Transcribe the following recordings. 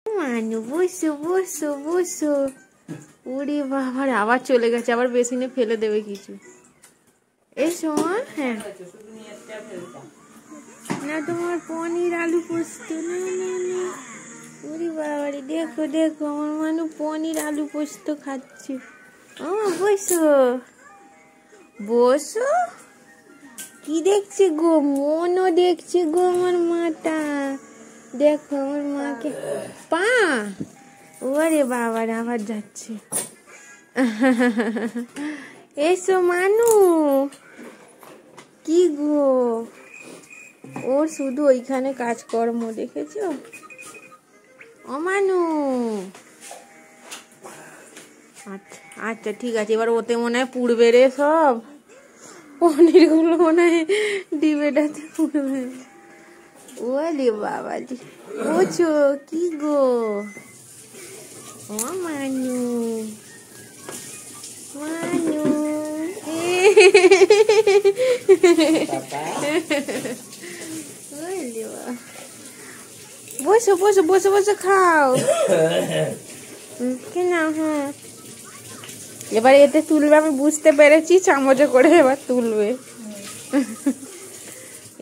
মানু বসো বসো বসো। ওরে বাবা, আবার চলে গেছে, আবার বেসিনে ফেলে দেবে কিছু। এসো মা। হ্যাঁ না, তোমার পনির আলু পোস্ত। না না না, ওরে বাবা রে, দেখো দেখো আমার মানু পনির আলু পোস্ত খাচ্ছে। ও বসো বসো। কি দেখছে গো? মনও দেখছে গো আমার মাটা। দেখো আমার মাকে পা। ওরে বাবা, আবার যাচ্ছে। এসো মানু। কি গো, ওর শুধু ওইখানে কাজকর্ম, দেখেছো? ও মানু। আচ্ছা আচ্ছা ঠিক আছে, এবার ওতে মনে হয় পুড়বে রে সব পনির গুলো, মনে হয় ডিবেটাতে পুড়বে। ওরে বাবা জি, বুঝছো কি গো? ও মানু মানু। বসো বসো বসে বসে খাও। কেন? হ্যাঁ এবার এতে তুলবে, আমি বুঝতে পেরেছি, চামচে করে এবার তুলবে।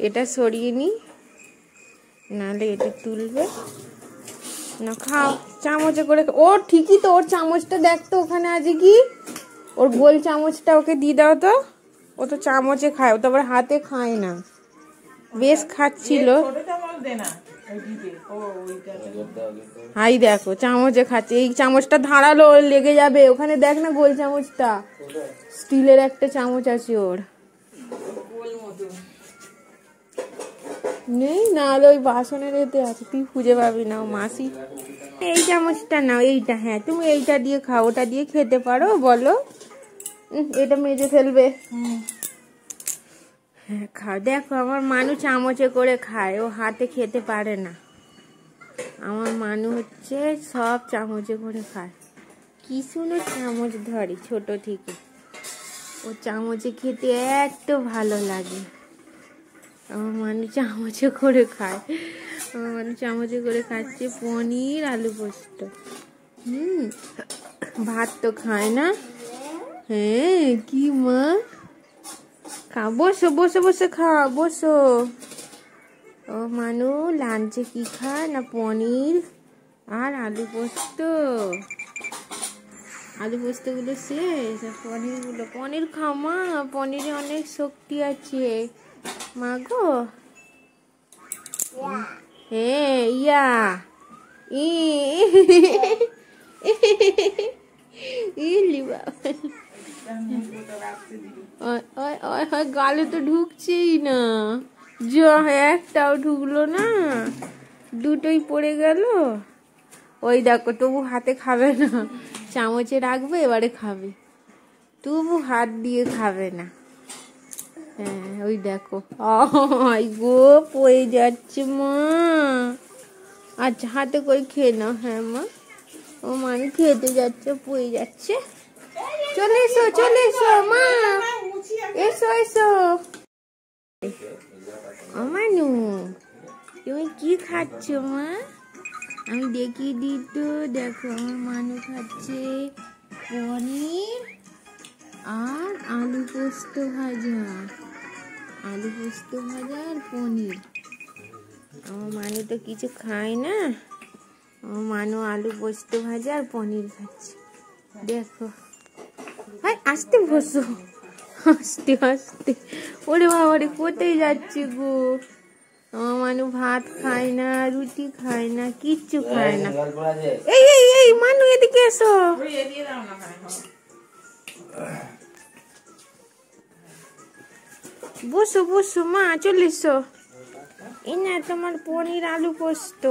এটা সরিয়ে নি, নাহলে এটা তুলবে না। খাও চামচে করে। ও ঠিকই তো, ওর চামচটা দেখতো ওখানে আছে কি, ওর গোল চামচটা ওকে দিয়ে দাও তো। ও তো চামচে খায়, ও তো আবার হাতে খায় না। বেশ খাচ্ছিল। হাই দেখো চামচে খাচ্ছে, এই চামচটা ধারালো, লেগে যাবে ওখানে। দেখ না গোল চামচটা, স্টিলের একটা চামচ আছে ওর। নেই না, ওই বাসনের এতে আছে, তুই খুঁজে পাবি না। মাসি এই চামচটা নাও, এইটা। হ্যাঁ তুমি এইটা দিয়ে খাও, ওটা দিয়ে খেতে পারো বলো? এটা মেজে ফেলবে। হ্যাঁ খাও। দেখো আমার মানু চামচে করে খায়, ও হাতে খেতে পারে না। আমার মানু হচ্ছে সব চামচে করে খায়। কি সুন্দর চামচ ধরে ছোট থেকে, ও চামচে খেতে এত ভালো লাগে। আমার মানু চামচে করে খায়। আমার মানু চামচে করে খাচ্ছে পনির আলু পোস্ত। ভাত তো খায় না। হ্যাঁ কি মা, খা, বসো বসে বসে খা, বসো। ও মানু লাঞ্চে কি খায় না, পনির আর আলু পোস্ত। আলু পোস্ত গুলো শেষ, পনির গুলো। পনির খাও মা, পনিরে অনেক শক্তি আছে মা গো। হ্যাঁ ইয়া ইলি বাবা, গালে তো ঢুকছেই না। একটাও ঢুকলো না, দুটোই পড়ে গেল। ওই দেখো, তবু হাতে খাবে না, চামচে রাখবে এবারে খাবে, তবু হাত দিয়ে খাবে না। হ্যাঁ ওই দেখো, গো পড়ে যাচ্ছে মা। আচ্ছা হাতে করে খেয়ে নাও। হ্যাঁ মা, ও মানে খেতে যাচ্ছে, পড়ে যাচ্ছে। চলে এসো চলে এসো মা, এসো এসো। ও মানু তুমি কি খাচ্ছ মা? আমি দেখিয়ে দিই তো। দেখো আমার মানু খাচ্ছে পনির আর আলু পোস্ত ভাজা। আলু পোস্ত ভাজা আর পনির। আমার মানু তো কিছু খায় না, আমার মানু আলু পোস্ত ভাজা আর পনির খাচ্ছে। দেখো, আস্তে বসো, আস্তে আস্তে। ওরে বাবা রে, কোথায় যাচ্ছে গো? আমার মানু ভাত খায় না, রুটি খায় না, কিচ্ছু খায় না। এই এই এই মানু এদিকে এসো। বসো বসো মা, চলে এসো। এই না তোমার পনির আলু পোস্ত।